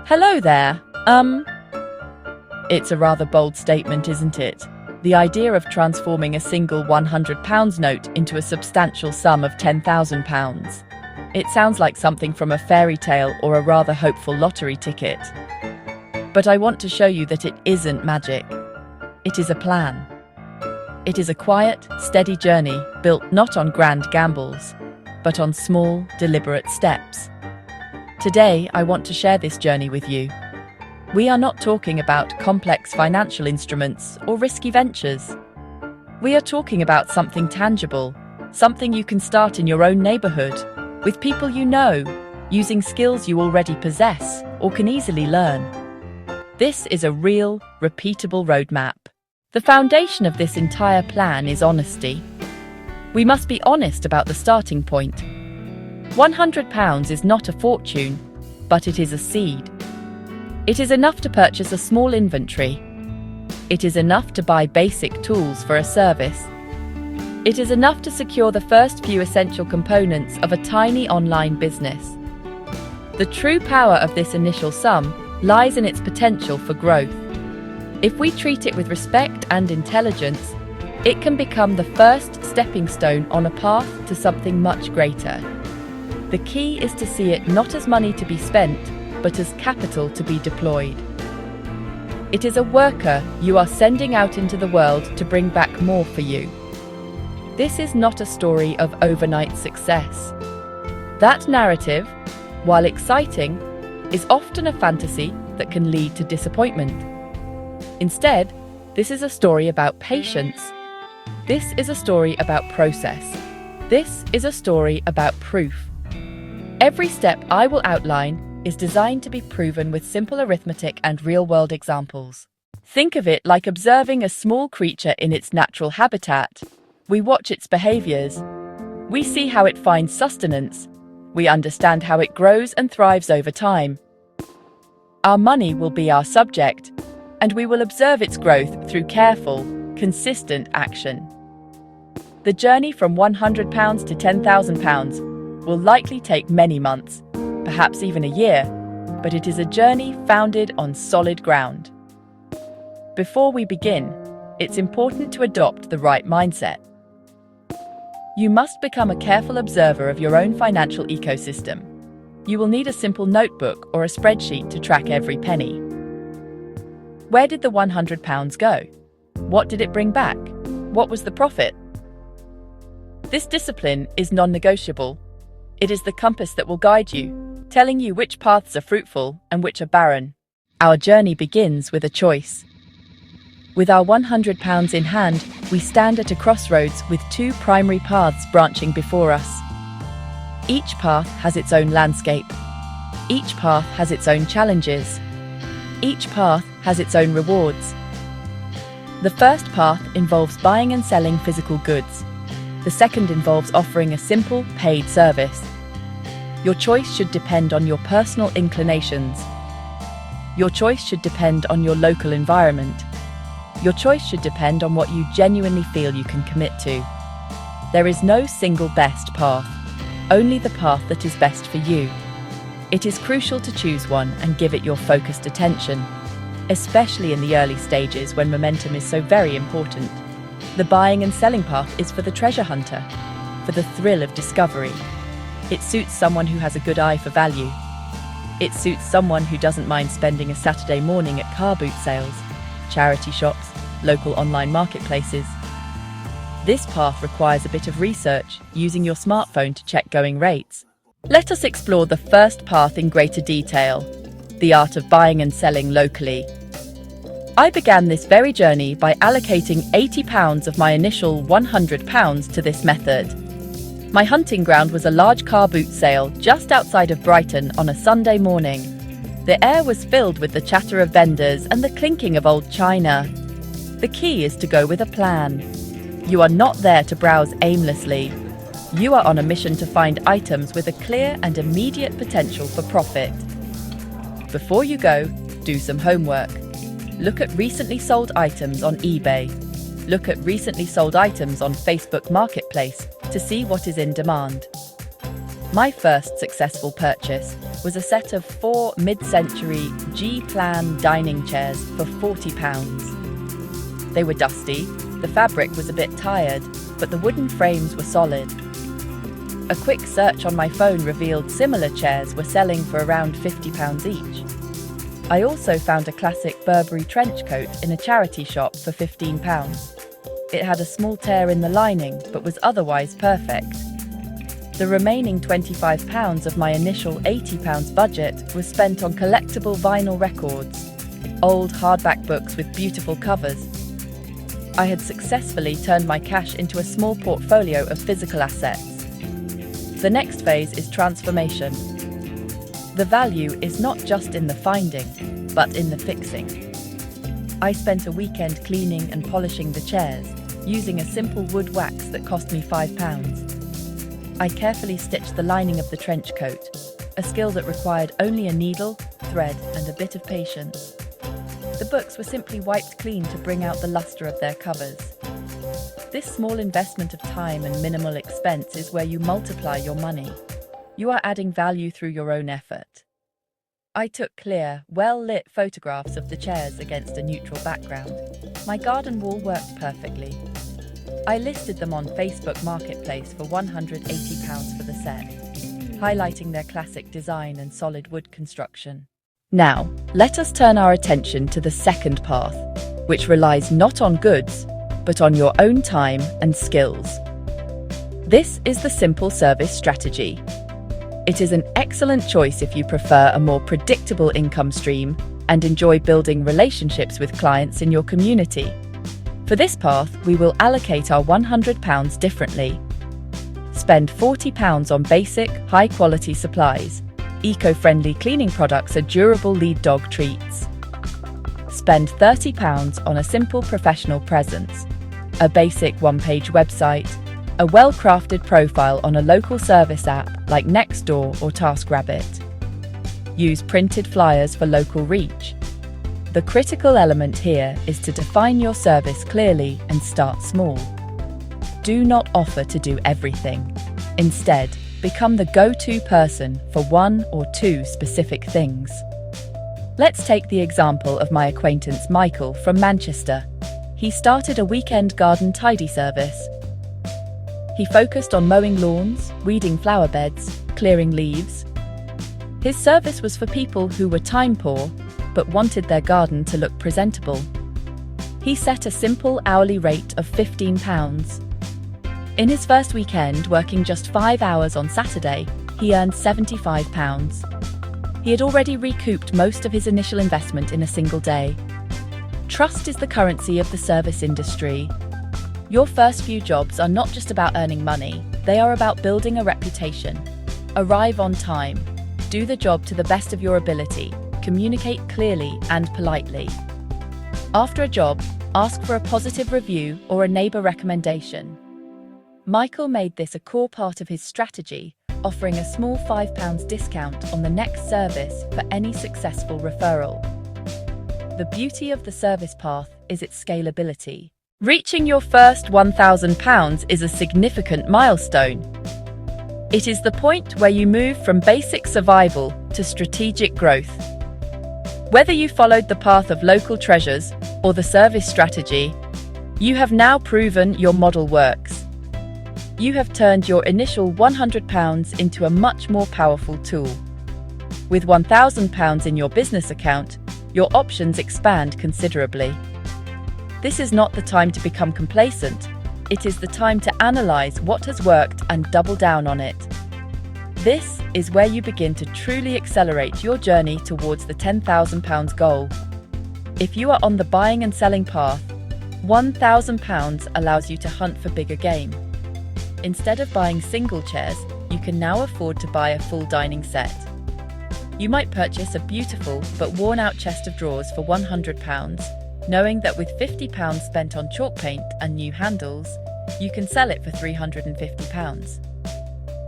Hello there. It's a rather bold statement, isn't it? The idea of transforming a single £100 note into a substantial sum of £10,000. It sounds like something from a fairy tale or a rather hopeful lottery ticket. But I want to show you that it isn't magic. It is a plan. It is a quiet, steady journey built not on grand gambles, but on small, deliberate steps. Today, I want to share this journey with you. We are not talking about complex financial instruments or risky ventures. We are talking about something tangible, something you can start in your own neighborhood, with people you know, using skills you already possess or can easily learn. This is a real, repeatable roadmap. The foundation of this entire plan is honesty. We must be honest about the starting point. £100 is not a fortune, but it is a seed. It is enough to purchase a small inventory. It is enough to buy basic tools for a service. It is enough to secure the first few essential components of a tiny online business. The true power of this initial sum lies in its potential for growth. If we treat it with respect and intelligence, it can become the first stepping stone on a path to something much greater. The key is to see it not as money to be spent, but as capital to be deployed. It is a worker you are sending out into the world to bring back more for you. This is not a story of overnight success. That narrative, while exciting, is often a fantasy that can lead to disappointment. Instead, this is a story about patience. This is a story about process. This is a story about proof. Every step I will outline is designed to be proven with simple arithmetic and real-world examples. Think of it like observing a small creature in its natural habitat. We watch its behaviors. We see how it finds sustenance. We understand how it grows and thrives over time. Our money will be our subject, and we will observe its growth through careful, consistent action. The journey from £100 to £10,000 will likely take many months, perhaps even a year, but it is a journey founded on solid ground. Before we begin, it's important to adopt the right mindset. You must become a careful observer of your own financial ecosystem. You will need a simple notebook or a spreadsheet to track every penny. Where did the £100 go? What did it bring back? What was the profit? This discipline is non-negotiable. It is the compass that will guide you, telling you which paths are fruitful and which are barren. Our journey begins with a choice. With our £100 in hand, we stand at a crossroads with two primary paths branching before us. Each path has its own landscape. Each path has its own challenges. Each path has its own rewards. The first path involves buying and selling physical goods. The second involves offering a simple, paid service. Your choice should depend on your personal inclinations. Your choice should depend on your local environment. Your choice should depend on what you genuinely feel you can commit to. There is no single best path, only the path that is best for you. It is crucial to choose one and give it your focused attention, especially in the early stages when momentum is so very important. The buying and selling path is for the treasure hunter, for the thrill of discovery. It suits someone who has a good eye for value. It suits someone who doesn't mind spending a Saturday morning at car boot sales, charity shops, local online marketplaces. This path requires a bit of research, using your smartphone to check going rates. Let us explore the first path in greater detail, the art of buying and selling locally. I began this very journey by allocating £80 of my initial £100 to this method. My hunting ground was a large car boot sale just outside of Brighton on a Sunday morning. The air was filled with the chatter of vendors and the clinking of old china. The key is to go with a plan. You are not there to browse aimlessly. You are on a mission to find items with a clear and immediate potential for profit. Before you go, do some homework. Look at recently sold items on eBay. Look at recently sold items on Facebook Marketplace to see what is in demand. My first successful purchase was a set of 4 mid-century G-plan dining chairs for £40. They were dusty, the fabric was a bit tired, but the wooden frames were solid. A quick search on my phone revealed similar chairs were selling for around £50 each. I also found a classic Burberry trench coat in a charity shop for £15. It had a small tear in the lining, but was otherwise perfect. The remaining £25 of my initial £80 budget was spent on collectible vinyl records, old hardback books with beautiful covers. I had successfully turned my cash into a small portfolio of physical assets. The next phase is transformation. The value is not just in the finding, but in the fixing. I spent a weekend cleaning and polishing the chairs, using a simple wood wax that cost me £5. I carefully stitched the lining of the trench coat, a skill that required only a needle, thread, and a bit of patience. The books were simply wiped clean to bring out the luster of their covers. This small investment of time and minimal expense is where you multiply your money. You are adding value through your own effort. I took clear, well-lit photographs of the chairs against a neutral background. My garden wall worked perfectly. I listed them on Facebook Marketplace for £180 for the set, highlighting their classic design and solid wood construction. Now, let us turn our attention to the second path, which relies not on goods, but on your own time and skills. This is the simple service strategy. It is an excellent choice if you prefer a more predictable income stream and enjoy building relationships with clients in your community. For this path, we will allocate our £100 differently. Spend £40 on basic, high-quality supplies. Eco-friendly cleaning products are durable lead dog treats. Spend £30 on a simple professional presence, a basic one-page website, a well-crafted profile on a local service app like Nextdoor or TaskRabbit. Use printed flyers for local reach. The critical element here is to define your service clearly and start small. Do not offer to do everything. Instead, become the go-to person for one or two specific things. Let's take the example of my acquaintance Michael from Manchester. He started a weekend garden tidy service. He focused on mowing lawns, weeding flower beds, clearing leaves. His service was for people who were time poor but wanted their garden to look presentable. He set a simple hourly rate of £15. In his first weekend, working just 5 hours on Saturday, he earned £75. He had already recouped most of his initial investment in a single day. Trust is the currency of the service industry. Your first few jobs are not just about earning money, they are about building a reputation. Arrive on time. Do the job to the best of your ability. Communicate clearly and politely. After a job, ask for a positive review or a neighbour recommendation. Michael made this a core part of his strategy, offering a small £5 discount on the next service for any successful referral. The beauty of the service path is its scalability. Reaching your first £1,000 is a significant milestone. It is the point where you move from basic survival to strategic growth. Whether you followed the path of local treasures or the service strategy, you have now proven your model works. You have turned your initial £100 into a much more powerful tool. With £1,000 in your business account, your options expand considerably. This is not the time to become complacent. It is the time to analyze what has worked and double down on it. This is where you begin to truly accelerate your journey towards the £10,000 goal. If you are on the buying and selling path, £1,000 allows you to hunt for bigger game. Instead of buying single chairs, you can now afford to buy a full dining set. You might purchase a beautiful but worn-out chest of drawers for £100, knowing that with £50 spent on chalk paint and new handles, you can sell it for £350.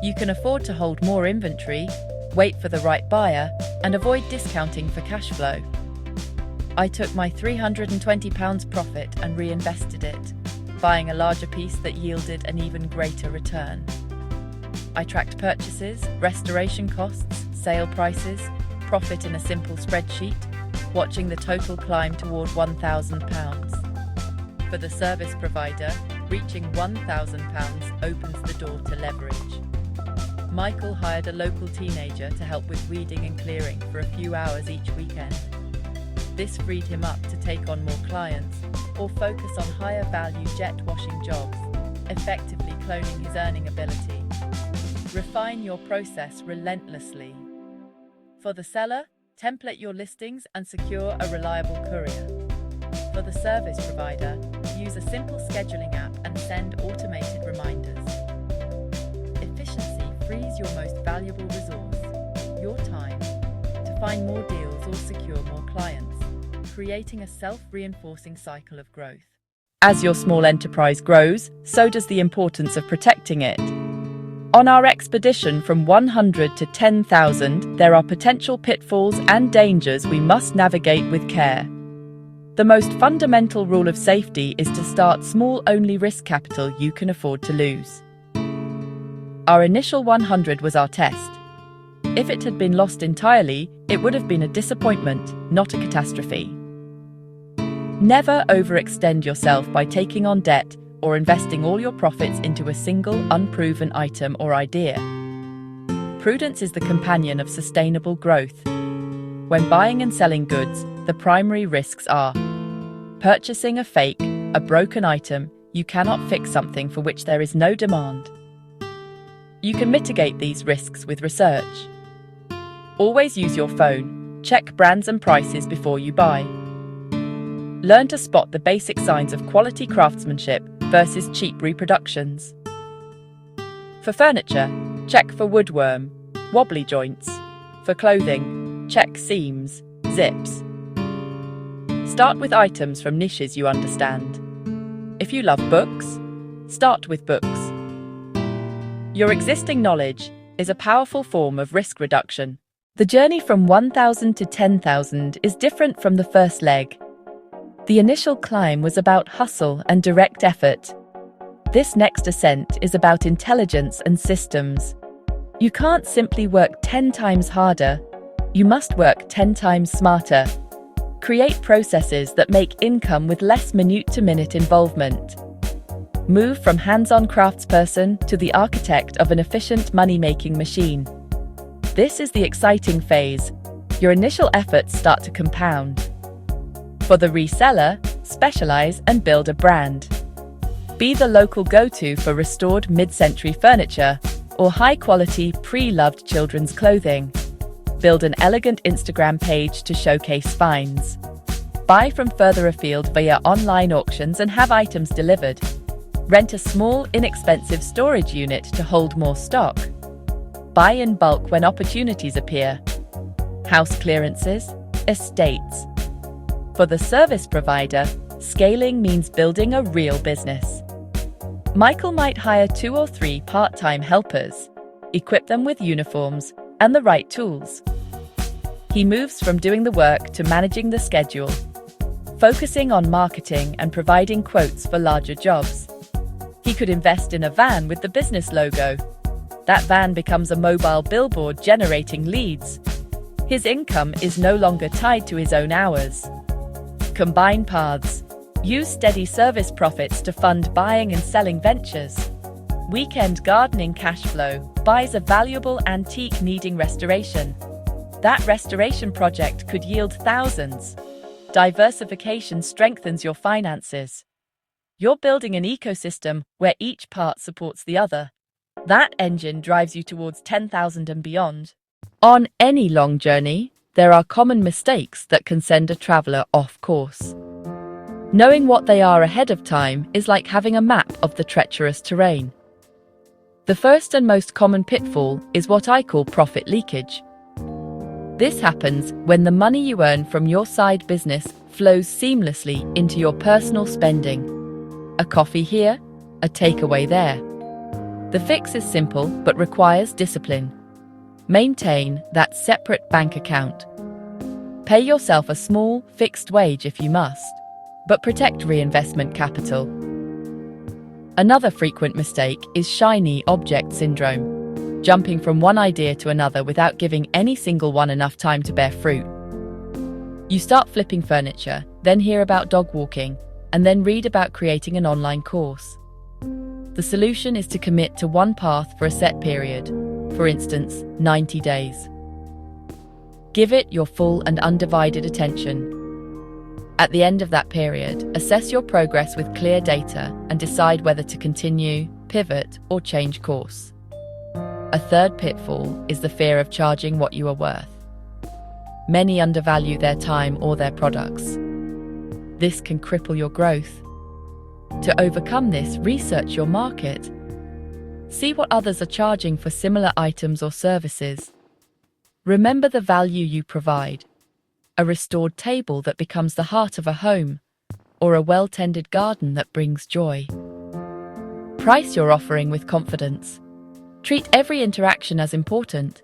You can afford to hold more inventory, wait for the right buyer, and avoid discounting for cash flow. I took my £320 profit and reinvested it, buying a larger piece that yielded an even greater return. I tracked purchases, restoration costs, sale prices, profit in a simple spreadsheet, watching the total climb toward £1,000. For the service provider, reaching £1,000 opens the door to leverage. Michael hired a local teenager to help with weeding and clearing for a few hours each weekend. This freed him up to take on more clients or focus on higher value jet washing jobs, effectively cloning his earning ability. Refine your process relentlessly. For the seller, template your listings and secure a reliable courier. For the service provider, use a simple scheduling app and send automated reminders. Efficiency frees your most valuable resource, your time, to find more deals or secure more clients, creating a self-reinforcing cycle of growth. As your small enterprise grows, so does the importance of protecting it. On our expedition from 100 to 10,000, there are potential pitfalls and dangers we must navigate with care. The most fundamental rule of safety is to start small, only risk capital you can afford to lose. Our initial 100 was our test. If it had been lost entirely, it would have been a disappointment, not a catastrophe. Never overextend yourself by taking on debt or investing all your profits into a single, unproven item or idea. Prudence is the companion of sustainable growth. When buying and selling goods, the primary risks are purchasing a fake, a broken item. You cannot fix something for which there is no demand. You can mitigate these risks with research. Always use your phone. Check brands and prices before you buy. Learn to spot the basic signs of quality craftsmanship versus cheap reproductions. For furniture, check for woodworm, wobbly joints. For clothing, check seams, zips. Start with items from niches you understand. If you love books, start with books. Your existing knowledge is a powerful form of risk reduction. The journey from 1,000 to 10,000 is different from the first leg. The initial climb was about hustle and direct effort. This next ascent is about intelligence and systems. You can't simply work 10 times harder. You must work 10 times smarter. Create processes that make income with less minute-to-minute involvement. Move from hands-on craftsperson to the architect of an efficient money-making machine. This is the exciting phase. Your initial efforts start to compound. For the reseller, specialize and build a brand. Be the local go-to for restored mid-century furniture or high-quality, pre-loved children's clothing. Build an elegant Instagram page to showcase finds. Buy from further afield via online auctions and have items delivered. Rent a small, inexpensive storage unit to hold more stock. Buy in bulk when opportunities appear. House clearances, estates. For the service provider, scaling means building a real business. Michael might hire 2 or 3 part-time helpers, equip them with uniforms and the right tools. He moves from doing the work to managing the schedule, focusing on marketing and providing quotes for larger jobs. He could invest in a van with the business logo. That van becomes a mobile billboard generating leads. His income is no longer tied to his own hours. Combine paths. Use steady service profits to fund buying and selling ventures. Weekend gardening cash flow buys a valuable antique needing restoration. That restoration project could yield thousands. Diversification strengthens your finances. You're building an ecosystem where each part supports the other. That engine drives you towards 10,000 and beyond. On any long journey, there are common mistakes that can send a traveler off course. Knowing what they are ahead of time is like having a map of the treacherous terrain. The first and most common pitfall is what I call profit leakage. This happens when the money you earn from your side business flows seamlessly into your personal spending. A coffee here, a takeaway there. The fix is simple but requires discipline. Maintain that separate bank account. Pay yourself a small, fixed wage if you must, but protect reinvestment capital. Another frequent mistake is shiny object syndrome. jumping from one idea to another without giving any single one enough time to bear fruit. You start flipping furniture, then hear about dog walking, and then read about creating an online course. The solution is to commit to one path for a set period, for instance, 90 days. Give it your full and undivided attention. At the end of that period, assess your progress with clear data and decide whether to continue, pivot, or change course. A third pitfall is the fear of charging what you are worth. Many undervalue their time or their products. This can cripple your growth. To overcome this, research your market. See what others are charging for similar items or services. Remember the value you provide. A restored table that becomes the heart of a home, or a well-tended garden that brings joy. Price your offering with confidence. Treat every interaction as important.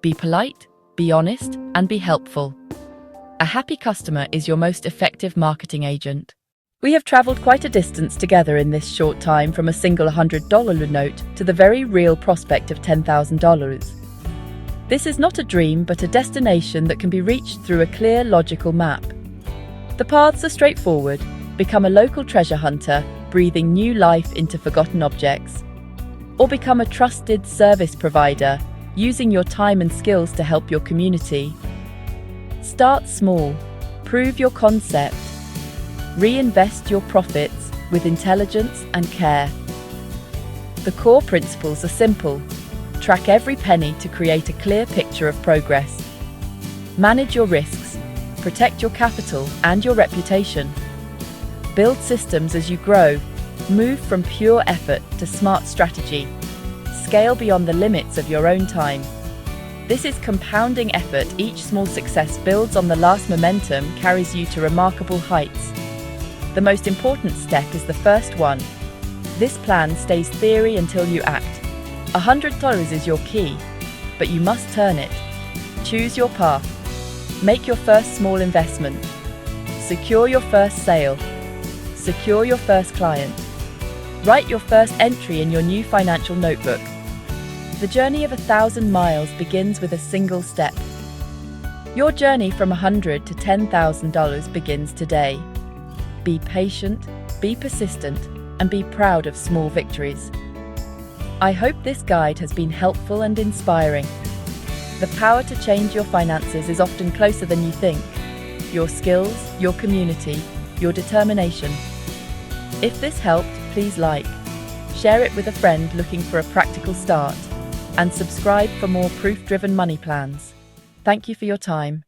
Be polite, be honest, and be helpful. A happy customer is your most effective marketing agent. We have traveled quite a distance together in this short time, from a single $100 note to the very real prospect of $10,000. This is not a dream, but a destination that can be reached through a clear, logical map. The paths are straightforward. Become a local treasure hunter, breathing new life into forgotten objects. Or become a trusted service provider, using your time and skills to help your community. Start small. Prove your concept. Reinvest your profits with intelligence and care. The core principles are simple. Track every penny to create a clear picture of progress. Manage your risks. Protect your capital and your reputation. Build systems as you grow. Move from pure effort to smart strategy. Scale beyond the limits of your own time. This is compounding effort. Each small success builds on the last. Momentum carries you to remarkable heights. The most important step is the first one. This plan stays theory until you act. $100 is your key, but you must turn it. Choose your path. Make your first small investment. Secure your first sale. Secure your first client. Write your first entry in your new financial notebook. The journey of 1,000 miles begins with a single step. Your journey from $100 to $10,000 begins today. Be patient, be persistent, and be proud of small victories. I hope this guide has been helpful and inspiring. The power to change your finances is often closer than you think. Your skills, your community, your determination. If this helped, please like, share it with a friend looking for a practical start, and subscribe for more proof-driven money plans. Thank you for your time.